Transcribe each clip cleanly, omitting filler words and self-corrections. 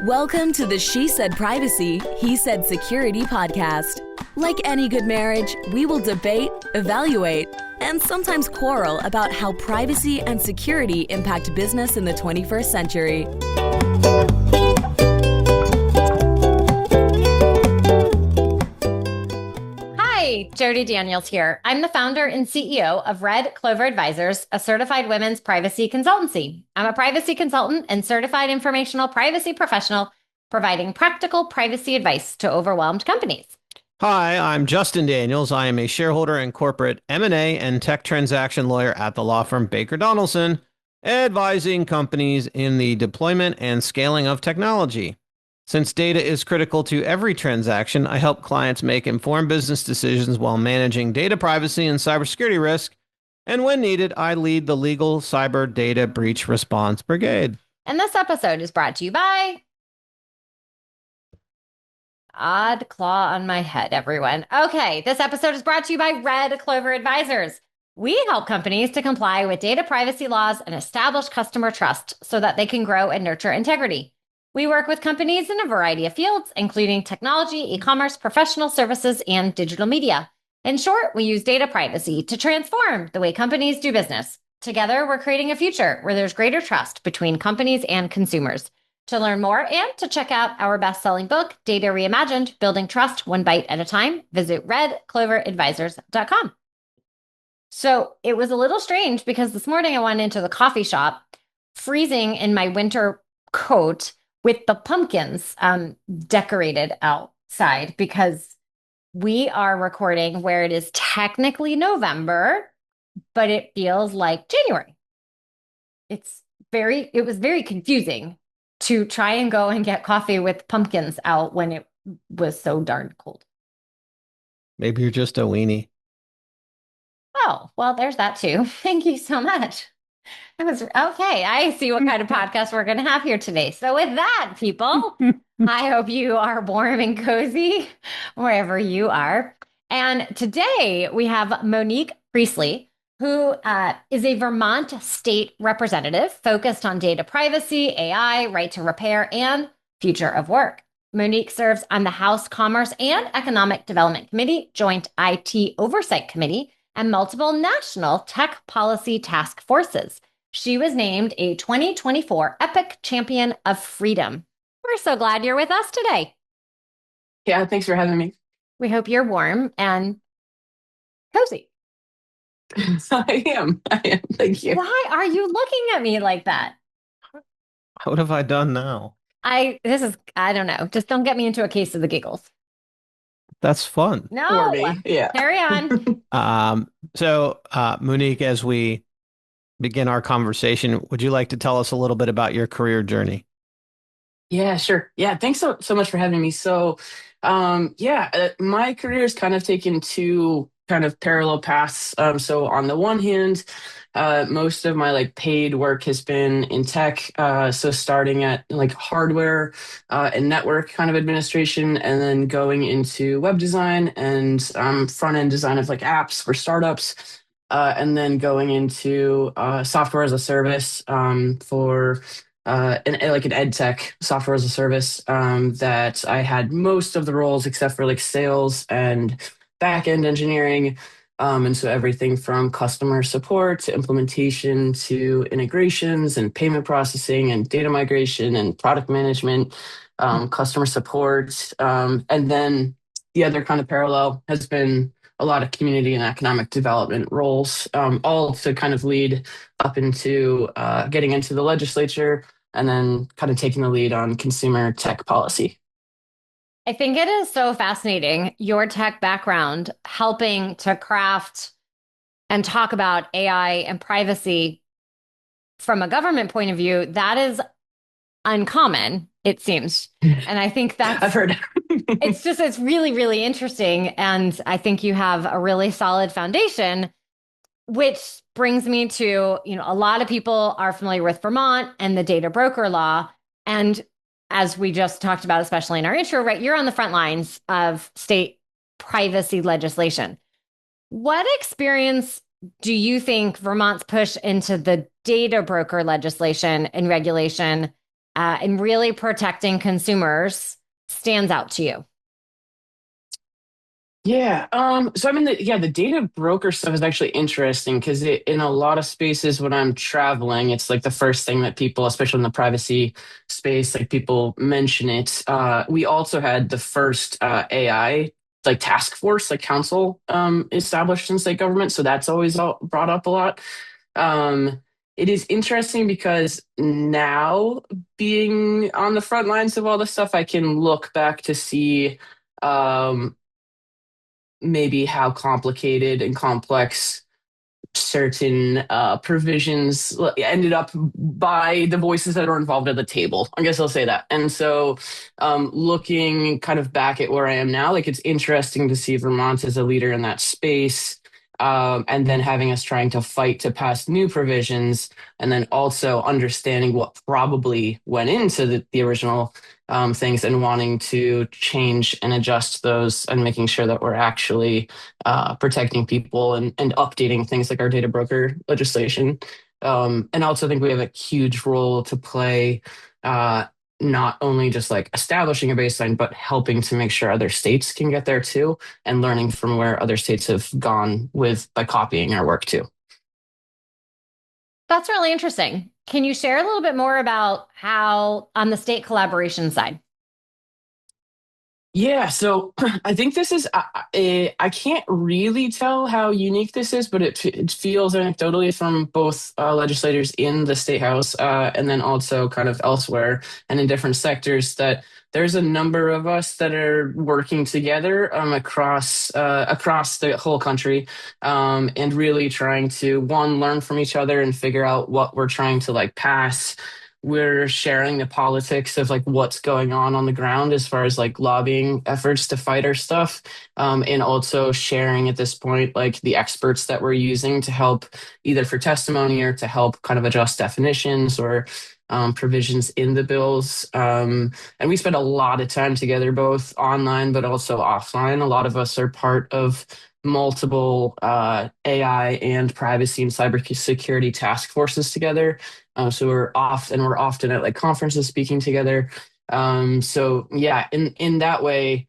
Welcome to the She Said Privacy, He Said Security podcast. Like any good marriage, we will debate, evaluate, and sometimes quarrel about how privacy and security impact business in the 21st century. Hi, Jody Daniels here. I'm the founder and CEO of Red Clover Advisors, a certified women's privacy consultancy. I'm a privacy consultant and certified informational privacy professional, providing practical privacy advice to overwhelmed companies. Hi, I'm Justin Daniels. I am a shareholder and corporate M&A and tech transaction lawyer at the law firm Baker Donaldson, advising companies in the deployment and scaling of technology. Since data is critical to every transaction, I help clients make informed business decisions while managing data privacy and cybersecurity risk. And when needed, I lead the legal cyber data breach response brigade. And this episode is brought to you by Odd Claw on my head, everyone. Okay, this episode is brought to you by Red Clover Advisors. We help companies to comply with data privacy laws and establish customer trust so that they can grow and nurture integrity. We work with companies in a variety of fields, including technology, e-commerce, professional services, and digital media. In short, we use data privacy to transform the way companies do business. Together, we're creating a future where there's greater trust between companies and consumers. To learn more and to check out our best-selling book, Data Reimagined, Building Trust One Bite at a Time, visit redcloveradvisors.com. So it was a little strange because this morning I went into the coffee shop, freezing in my winter coat with the pumpkins decorated outside because we are recording where it is technically November, but it feels like January. It was very confusing to try and go and get coffee with pumpkins out when it was so darn cold. Maybe you're just a weenie. Oh, well, there's that too. Thank you so much. It was okay. I see what kind of podcast we're going to have here today. So with that, people, I hope you are warm and cozy wherever you are. And today we have Monique Priestley, who is a Vermont State Representative focused on data privacy, AI, right to repair, and future of work. Monique serves on the House Commerce and Economic Development Committee, Joint IT Oversight Committee, and multiple national tech policy task forces. She was named a 2024 Epic Champion of Freedom. We're so glad you're with us today. Yeah, thanks for having me. We hope you're warm and cozy. I am. Thank you. Why are you looking at me like that? What have I done now? I don't know. Just don't get me into a case of the giggles. That's fun. No. Yeah. Carry on. So, Monique, as we begin our conversation, would you like to tell us a little bit about your career journey? Yeah, sure. Yeah, thanks so much for having me. So, my career has kind of taken two kind of parallel paths. So on the one hand, most of my paid work has been in tech. So starting at hardware and network kind of administration, and then going into web design and front end design of apps for startups, and then going into software as a service for an ed tech software as a service. That I had most of the roles except for sales and back-end engineering, and so everything from customer support to implementation to integrations and payment processing and data migration and product management, customer support. And then the other kind of parallel has been a lot of community and economic development roles, all to kind of lead up into getting into the legislature and then kind of taking the lead on consumer tech policy. I think it is so fascinating, your tech background, helping to craft and talk about AI and privacy from a government point of view. That is uncommon, it seems. And I think that's, I've heard. it's really, really interesting. And I think you have a really solid foundation, which brings me to, a lot of people are familiar with Vermont and the data broker law. And as we just talked about, especially in our intro, right, you're on the front lines of state privacy legislation. What experience do you think Vermont's push into the data broker legislation and regulation and really protecting consumers stands out to you? Yeah. So I mean, the data broker stuff is actually interesting because in a lot of spaces when I'm traveling, it's like the first thing that people, especially in the privacy space, like people mention it. We also had the first AI like task force, like council, established in state government, so that's always brought up a lot. Um, it is interesting because now being on the front lines of all this stuff, I can look back to see. Um, Maybe how complicated and complex certain provisions ended up by the voices that are involved at the table. I guess I'll say that. And so, looking kind of back at where I am now, like it's interesting to see Vermont as a leader in that space. And then having us trying to fight to pass new provisions, and then also understanding what probably went into the original things and wanting to change and adjust those and making sure that we're actually protecting people and updating things like our data broker legislation. And I also think we have a huge role to play, not only just like establishing a baseline, but helping to make sure other states can get there too, and learning from where other states have gone with by copying our work too. That's really interesting. Can you share a little bit more about how on the state collaboration side? Yeah, so I think this is, I can't really tell how unique this is, but it feels anecdotally from both legislators in the state house and then also kind of elsewhere and in different sectors that there's a number of us that are working together across the whole country, and really trying to one, learn from each other and figure out what we're trying to like pass. We're sharing the politics of like what's going on the ground as far as like lobbying efforts to fight our stuff, and also sharing at this point like the experts that we're using to help either for testimony or to help kind of adjust definitions or provisions in the bills. And we spend a lot of time together, both online but also offline. A lot of us are part of multiple AI and privacy and cybersecurity task forces together. So we're often at like conferences speaking together. So yeah, in that way,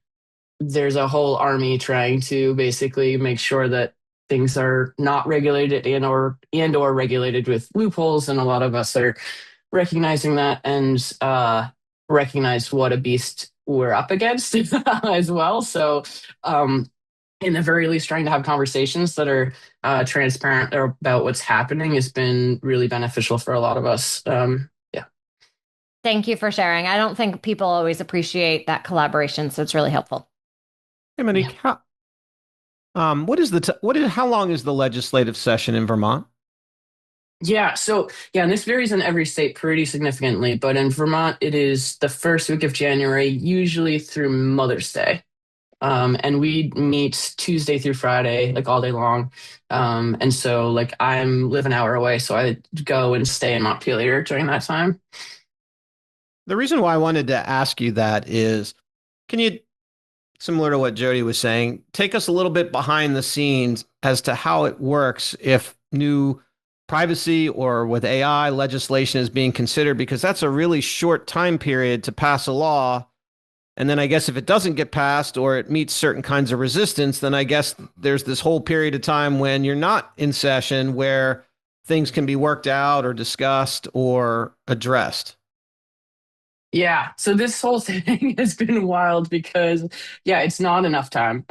there's a whole army trying to basically make sure that things are not regulated and or regulated with loopholes, and a lot of us are recognizing that and recognize what a beast we're up against as well. So in the very least, trying to have conversations that are transparent about what's happening has been really beneficial for a lot of us. Yeah. Thank you for sharing. I don't think people always appreciate that collaboration, so it's really helpful. Hey, Monique, how long is the legislative session in Vermont? Yeah. So, yeah, and this varies in every state pretty significantly, but in Vermont, it is the first week of January, usually through Mother's Day. And we meet Tuesday through Friday, like all day long. And so like live an hour away, so I go and stay in Montpelier during that time. The reason why I wanted to ask you that is, can you, similar to what Jody was saying, take us a little bit behind the scenes as to how it works if new privacy or with AI legislation is being considered, because that's a really short time period to pass a law. And then I guess if it doesn't get passed or it meets certain kinds of resistance, then I guess there's this whole period of time when you're not in session where things can be worked out or discussed or addressed. Yeah, so this whole thing has been wild because, yeah, it's not enough time.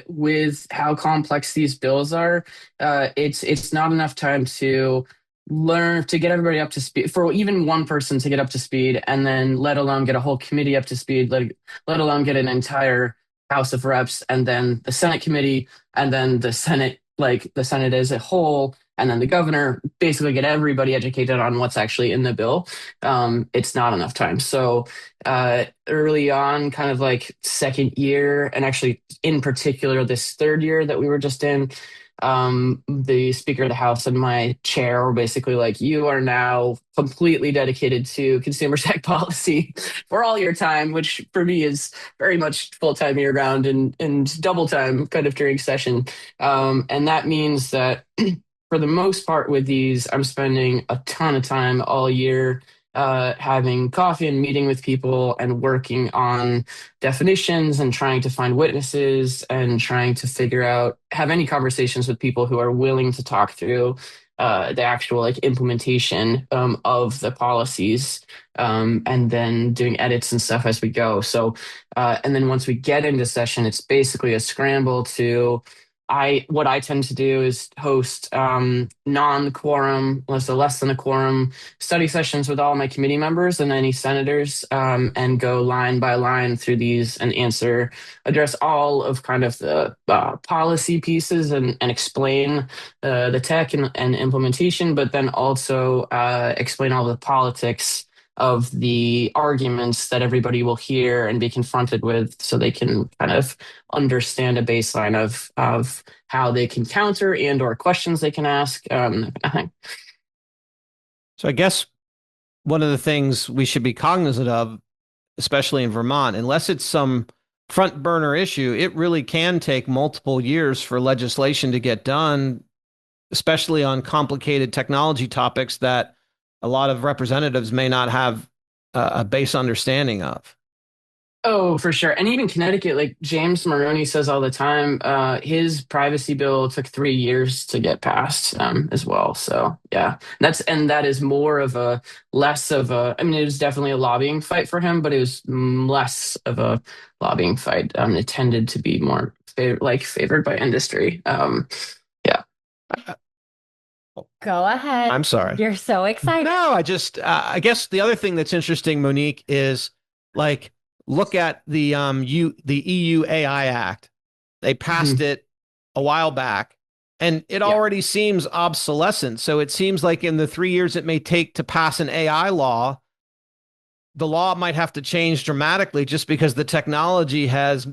With how complex these bills are, it's not enough time to learn to get everybody up to speed for even one person to get up to speed, and then let alone get a whole committee up to speed, let alone get an entire House of Reps, and then the Senate committee, and then the Senate, like the Senate as a whole, and then the governor, basically get everybody educated on what's actually in the bill. It's not enough time. So early on, kind of like second year, and actually in particular this third year that we were just in, the Speaker of the House and my chair were basically like, "You are now completely dedicated to consumer tech policy for all your time," which for me is very much full time year round and double time kind of during session. And that means that for the most part with these, I'm spending a ton of time all year having coffee and meeting with people and working on definitions and trying to find witnesses and trying to have any conversations with people who are willing to talk through the actual like implementation of the policies, and then doing edits and stuff as we go. So, and then once we get into session, it's basically a scramble to. What I tend to do is host non-quorum, less than a quorum study sessions with all my committee members and any senators, and go line by line through these and address all of kind of the policy pieces and explain the tech and implementation, but then also explain all the politics of the arguments that everybody will hear and be confronted with so they can kind of understand a baseline of how they can counter and or questions they can ask. I think. So I guess one of the things we should be cognizant of, especially in Vermont, unless it's some front burner issue, it really can take multiple years for legislation to get done, especially on complicated technology topics that a lot of representatives may not have a base understanding of. Oh, for sure. And even Connecticut, like James Maroney says all the time, his privacy bill took 3 years to get passed, as well. So yeah, that is less of a, I mean, it was definitely a lobbying fight for him, but it was less of a lobbying fight. It tended to be more favored by industry. Yeah. Go ahead. I'm sorry. You're so excited. No, I guess the other thing that's interesting, Monique, is like, look at the EU AI Act. They passed it a while back, and it already seems obsolescent. So it seems like in the 3 years it may take to pass an AI law, the law might have to change dramatically just because the technology has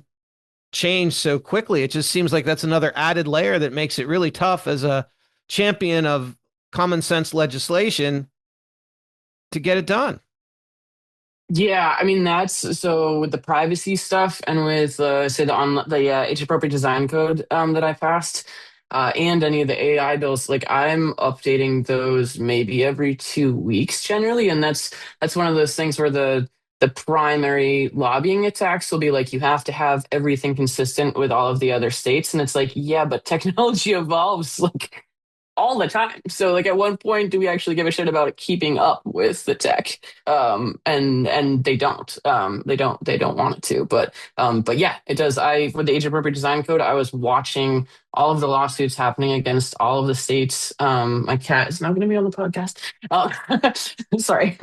changed so quickly. It just seems like that's another added layer that makes it really tough as a champion of common sense legislation to get it done. Yeah, I mean that's so with the privacy stuff and with say the age appropriate design code that I passed, and any of the AI bills, like I'm updating those maybe every 2 weeks generally, and that's one of those things where the primary lobbying attacks will be like you have to have everything consistent with all of the other states, and it's like yeah, but technology evolves like all the time. So like at one point, do we actually give a shit about keeping up with the tech? And they don't. They don't want it to. But yeah, it does. For the age appropriate design code, I was watching all of the lawsuits happening against all of the states. My cat is not going to be on the podcast. Sorry.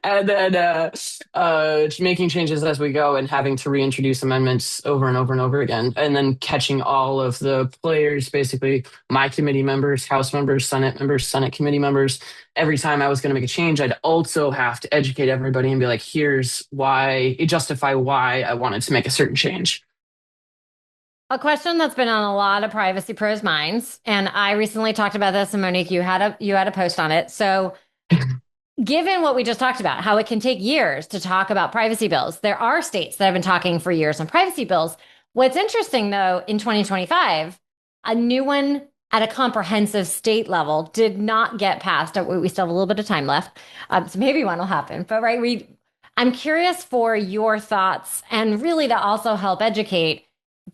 And then just making changes as we go and having to reintroduce amendments over and over and over again, and then catching all of the players, basically my committee members, House members, Senate committee members. Every time I was going to make a change, I'd also have to educate everybody and be like, here's why, justify why I wanted to make a certain change. A question that's been on a lot of privacy pros' minds, and I recently talked about this, and Monique, you had a post on it. So given what we just talked about, how it can take years to talk about privacy bills, there are states that have been talking for years on privacy bills. What's interesting, though, in 2025, a new one at a comprehensive state level did not get passed. We still have a little bit of time left, so maybe one will happen. But I'm curious for your thoughts, and really to also help educate.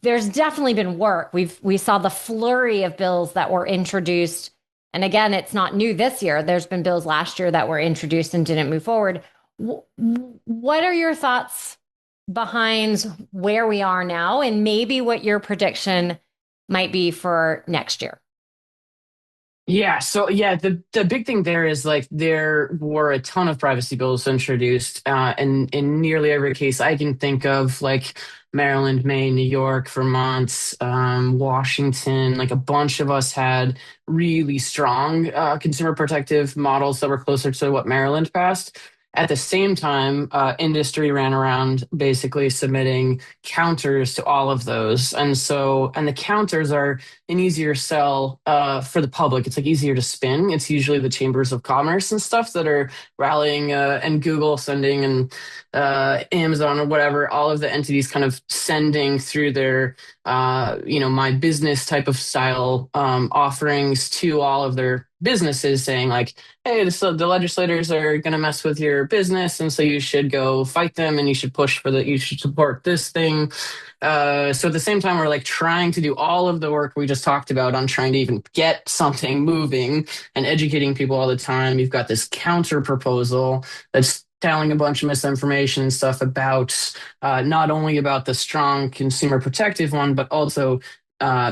There's definitely been work. We saw the flurry of bills that were introduced. And again, it's not new this year. There's been bills last year that were introduced and didn't move forward. What are your thoughts behind where we are now, and maybe what your prediction might be for next year? Yeah, so yeah, the big thing there is like there were a ton of privacy bills introduced, and in nearly every case I can think of, like Maryland, Maine, New York, Vermont, Washington, like a bunch of us had really strong consumer protective models that were closer to what Maryland passed. At the same time, industry ran around basically submitting counters to all of those. And the counters are an easier sell for the public. It's like easier to spin. It's usually the chambers of commerce and stuff that are rallying, and Google sending, and Amazon or whatever, all of the entities kind of sending through their, my business type of style offerings to all of their businesses saying like, hey, the legislators are going to mess with your business, and so you should go fight them, and you should push for that, you should support this thing. So at the same time, we're like trying to do all of the work we just talked about on trying to even get something moving and educating people all the time. You've got this counter proposal that's telling a bunch of misinformation and stuff about not only about the strong consumer protective one, but also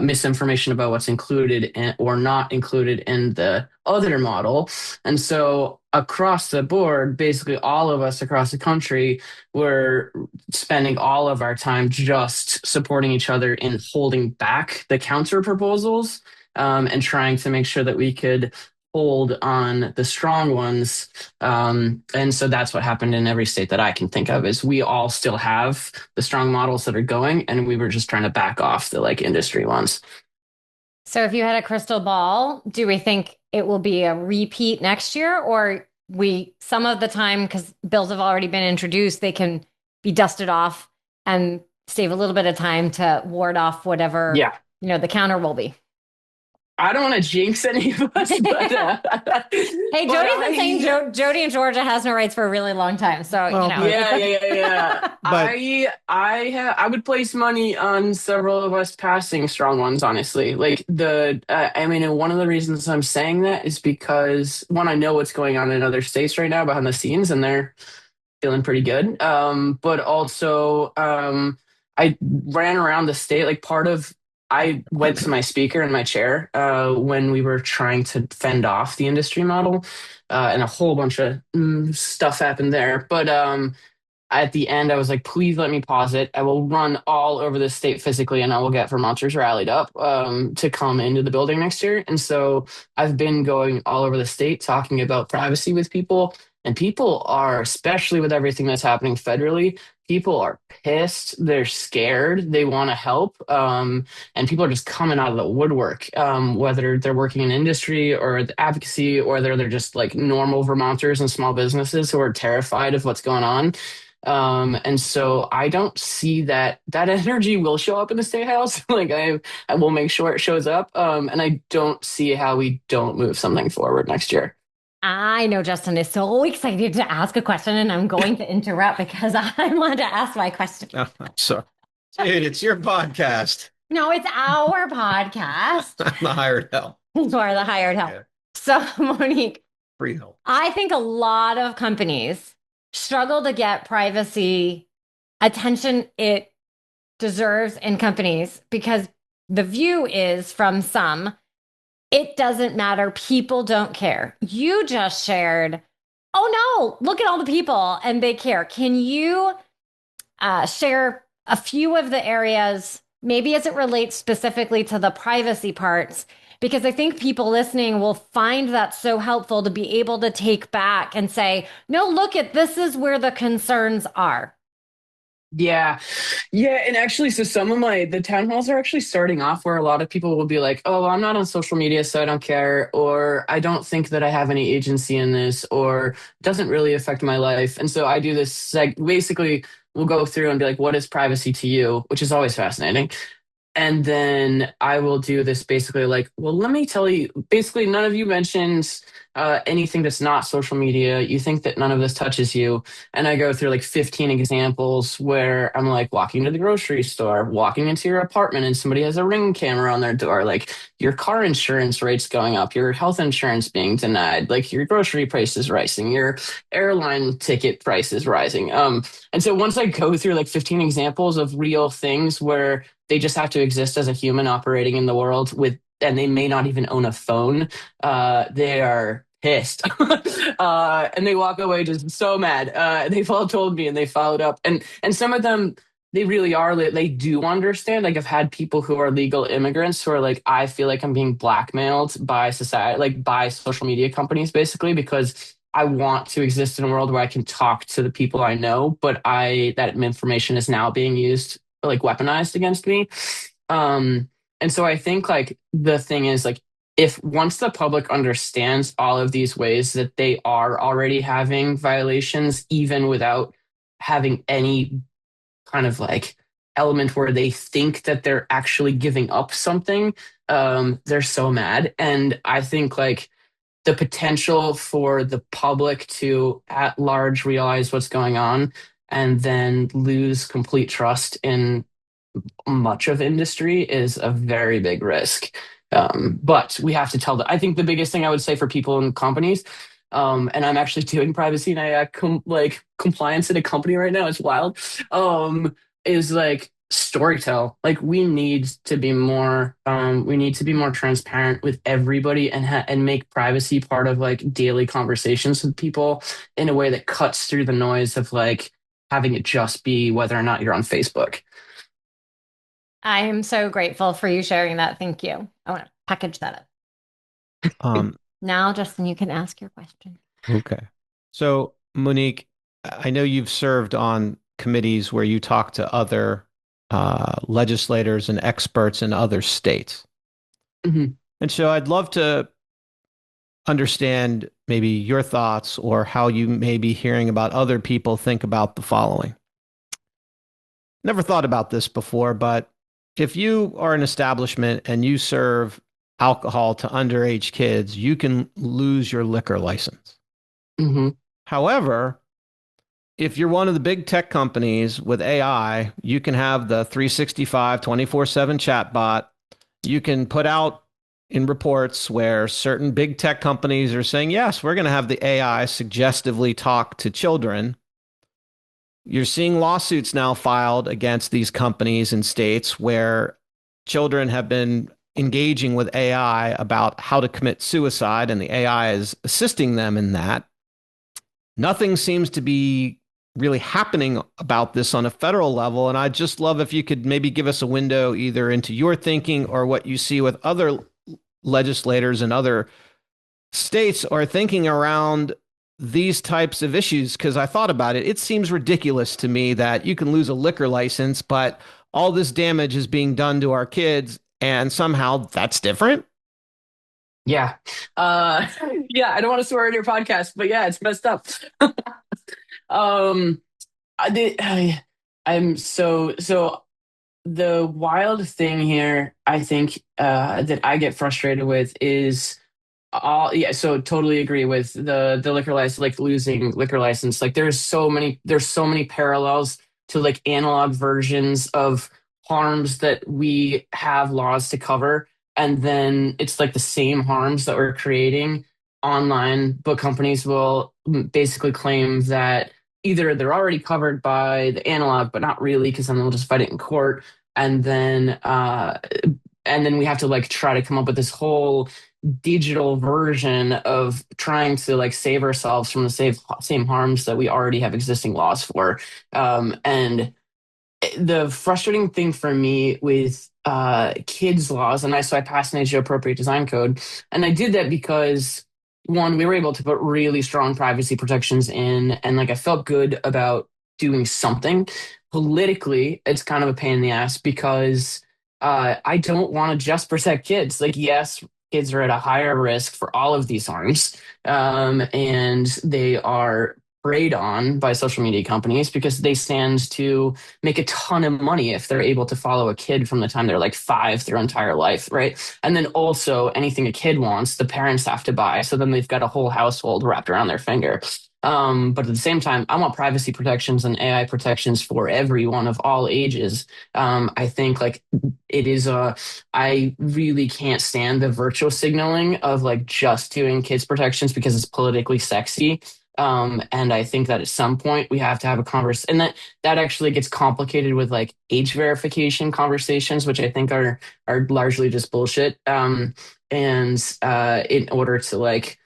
misinformation about what's included or not included in the other model. And so across the board, basically all of us across the country were spending all of our time just supporting each other in holding back the counter proposals, and trying to make sure that we could hold on the strong ones. And so that's what happened in every state that I can think of, is we all still have the strong models that are going, and we were just trying to back off the like industry ones. So if you had a crystal ball, do we think it will be a repeat next year, or some of the time, because bills have already been introduced, they can be dusted off and save a little bit of time to ward off whatever, Yeah. The counter will be. I don't want to jinx any of us, but hey, Jody's been saying Jody in Georgia has no rights for a really long time. So, Yeah. But I would place money on several of us passing strong ones, honestly. Like I mean, and one of the reasons I'm saying that is because one, I know what's going on in other states right now behind the scenes, and they're feeling pretty good. But also, I ran around the state, like I went to my speaker in my chair when we were trying to fend off the industry model, and a whole bunch of stuff happened there. But at the end, I was like, please let me pause it. I will run all over the state physically, and I will get Vermonters rallied up to come into the building next year. And so I've been going all over the state talking about privacy with people. And people are, especially with everything that's happening federally, people are pissed. They're scared. They want to help. And people are just coming out of the woodwork, whether they're working in industry or the advocacy, or they're just like normal Vermonters and small businesses who are terrified of what's going on. And so I don't see that energy will show up in the state house. Like I will make sure it shows up. And I don't see how we don't move something forward next year. I know Justin is so excited to ask a question, and I'm going to interrupt because I want to ask my question. Oh, so, dude, it's your podcast. No, it's our podcast. I'm the hired help. You are the hired help. Yeah. So, Monique, free help. I think a lot of companies struggle to get privacy attention it deserves in companies because the view is from some, it doesn't matter. People don't care. You just shared, oh no, look at all the people and they care. Can you share a few of the areas, maybe as it relates specifically to the privacy parts? Because I think people listening will find that so helpful to be able to take back and say, no, this is where the concerns are. Yeah. And actually, so some of the town halls are actually starting off where a lot of people will be like, oh, I'm not on social media, so I don't care. Or I don't think that I have any agency in this, or it doesn't really affect my life. And so I do this, basically we'll go through and be like, what is privacy to you? Which is always fascinating. And then I will do this basically like, well, let me tell you, basically, none of you mentioned anything that's not social media. You think that none of this touches you. And I go through like 15 examples where I'm like walking to the grocery store, walking into your apartment, and somebody has a Ring camera on their door, like your car insurance rates going up, your health insurance being denied, like your grocery prices rising, your airline ticket prices rising. And so once I go through like 15 examples of real things where they just have to exist as a human operating in the world and they may not even own a phone. They are pissed. And they walk away just so mad. They've all told me and they followed up. And some of them, they really are, they do understand. Like I've had people who are legal immigrants who are like, I feel like I'm being blackmailed by society, like by social media companies, basically, because I want to exist in a world where I can talk to the people I know, but that information is now being used, like weaponized against me. And so I think like the thing is like, if once the public understands all of these ways that they are already having violations, even without having any kind of like element where they think that they're actually giving up something, they're so mad. And I think like the potential for the public to at large realize what's going on and then lose complete trust in much of industry is a very big risk. But we have to tell I think the biggest thing I would say for people in companies, and I'm actually doing privacy and AI compliance in a company right now. It's wild. Is like storytell. Like we need to be more transparent with everybody and make privacy part of like daily conversations with people in a way that cuts through the noise of like having it just be whether or not you're on Facebook. I am so grateful for you sharing that. Thank you. I want to package that up. Now, Justin, you can ask your question. Okay. So, Monique, I know you've served on committees where you talk to other legislators and experts in other states. Mm-hmm. And so I'd love to understand maybe your thoughts or how you may be hearing about other people think about the following. Never thought about this before, but if you are an establishment and you serve alcohol to underage kids, you can lose your liquor license. Mm-hmm. However, if you're one of the big tech companies with AI, you can have the 365 24/7 chatbot. You can put out in reports where certain big tech companies are saying, yes, we're going to have the AI suggestively talk to children. You're seeing lawsuits now filed against these companies in states where children have been engaging with AI about how to commit suicide, and the AI is assisting them in that. Nothing seems to be really happening about this on a federal level. And I'd just love if you could maybe give us a window either into your thinking or what you see with other legislators in other states are thinking around these types of issues. Because I thought about it. It seems ridiculous to me that you can lose a liquor license, but all this damage is being done to our kids. And somehow that's different. Yeah. Yeah, I don't want to swear in your podcast, but yeah, it's messed up. Um, I'm so the wild thing here, I think, that I get frustrated with is all yeah, so totally agree with the liquor license, like losing liquor license. Like there's so many parallels to like analog versions of harms that we have laws to cover, and then it's like the same harms that we're creating online, but companies will basically claim that either they're already covered by the analog, but not really, because then they'll just fight it in court, and then we have to like try to come up with this whole digital version of trying to like save ourselves from the same harms that we already have existing laws for. And the frustrating thing for me with kids laws, so I passed an age appropriate design code, and I did that because one, we were able to put really strong privacy protections in, and like I felt good about doing something. Politically, it's kind of a pain in the ass because I don't want to just protect kids. Like, yes, kids are at a higher risk for all of these harms, and they are preyed on by social media companies because they stand to make a ton of money if they're able to follow a kid from the time they're like 5 their entire life, right? And then also anything a kid wants, the parents have to buy. So then they've got a whole household wrapped around their finger. But at the same time, I want privacy protections and AI protections for everyone of all ages. I think like I really can't stand the virtual signaling of like just doing kids protections because it's politically sexy. And I think that at some point we have to have a conversation, and that actually gets complicated with like age verification conversations, which I think are largely just bullshit. And in order to like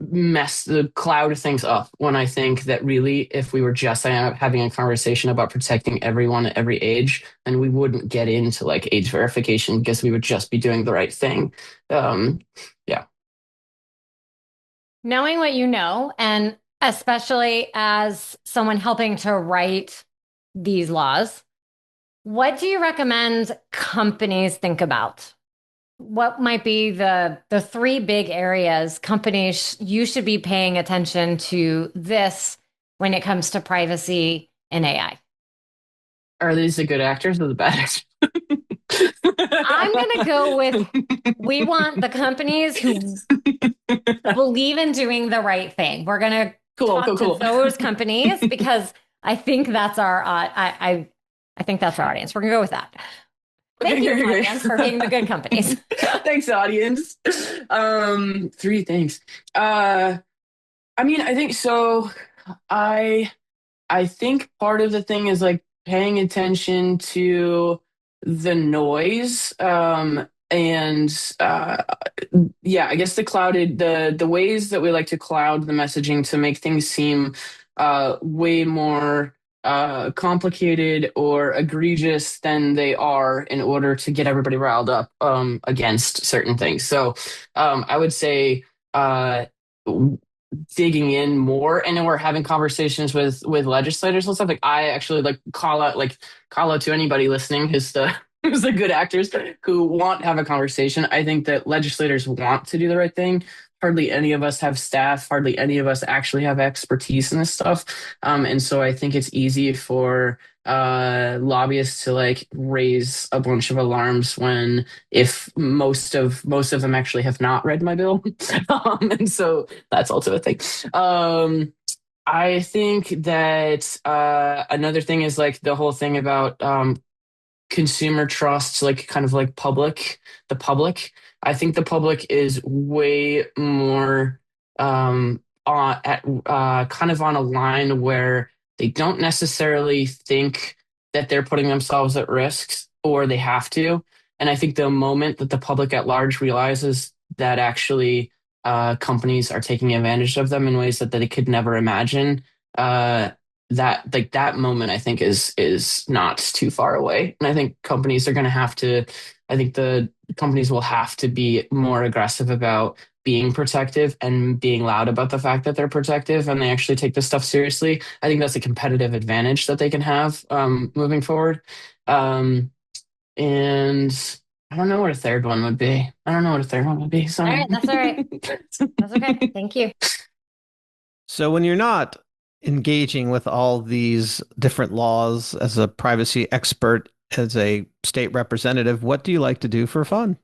mess the cloud things up, when I think that really, if we were just having a conversation about protecting everyone at every age, then we wouldn't get into like age verification because we would just be doing the right thing. Yeah. Knowing what you know, and especially as someone helping to write these laws, what do you recommend companies think about? What might be the three big areas companies you should be paying attention to this when it comes to privacy and AI? Are these the good actors or the bad actors? I'm going to go with, we want the companies who believe in doing the right thing. We're going to talk to those companies because I think that's our, I think that's our audience. We're going to go with that. Thank you, audience, for being the good companies. Thanks, audience. 3 things. I mean, I think so. I think part of the thing is like paying attention to the noise. And I guess the ways that we like to cloud the messaging to make things seem way more complicated or egregious than they are in order to get everybody riled up against certain things. So I would say digging in more, and then we're having conversations with legislators and stuff. Like I actually call out to anybody listening who's the good actors who want to have a conversation. I think that legislators want to do the right thing. Hardly any of us have staff. Hardly any of us actually have expertise in this stuff. And so I think it's easy for lobbyists to raise a bunch of alarms when if most of them actually have not read my bill. And so that's also a thing. I think that another thing is the whole thing about consumer trust, the public. I think the public is way more kind of on a line where they don't necessarily think that they're putting themselves at risk or they have to. And I think the moment that the public at large realizes that actually companies are taking advantage of them in ways that they could never imagine, that moment I think is not too far away. And I think companies are going to have to, I think the companies will have to be more aggressive about being protective and being loud about the fact that they're protective and they actually take this stuff seriously. I think that's a competitive advantage that they can have moving forward. And I don't know what a third one would be. Sorry. All right, that's all right. That's okay. Thank you. So when you're not engaging with all these different laws as a privacy expert, as a state representative, what do you like to do for fun?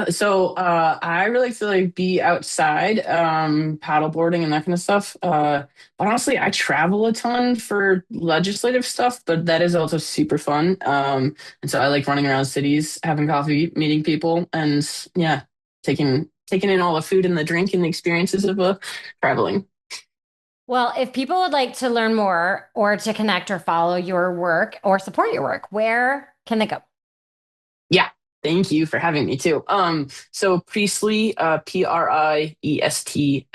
So I really like to be outside, paddleboarding and that kind of stuff. But honestly, I travel a ton for legislative stuff, but that is also super fun. And so I like running around cities, having coffee, meeting people, and taking in all the food and the drink and the experiences of traveling. Well, if people would like to learn more or to connect or follow your work or support your work, where can they go? Yeah. Thank you for having me too. So Priestley, Priestley,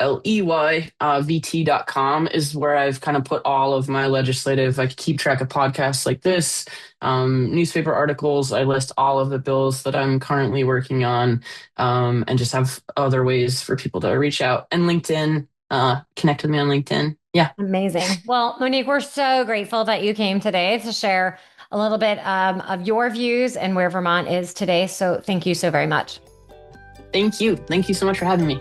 VT.com is where I've kind of put all of my legislative, I keep track of podcasts like this, newspaper articles. I list all of the bills that I'm currently working on, and just have other ways for people to reach out. And LinkedIn, connect with me on LinkedIn. Yeah. Amazing. Well, Monique, we're so grateful that you came today to share a little bit of your views and where Vermont is today. So thank you so very much. Thank you. Thank you so much for having me.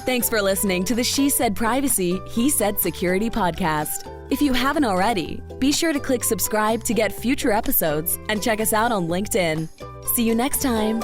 Thanks for listening to the She Said Privacy, He Said Security podcast. If you haven't already, be sure to click subscribe to get future episodes and check us out on LinkedIn. See you next time.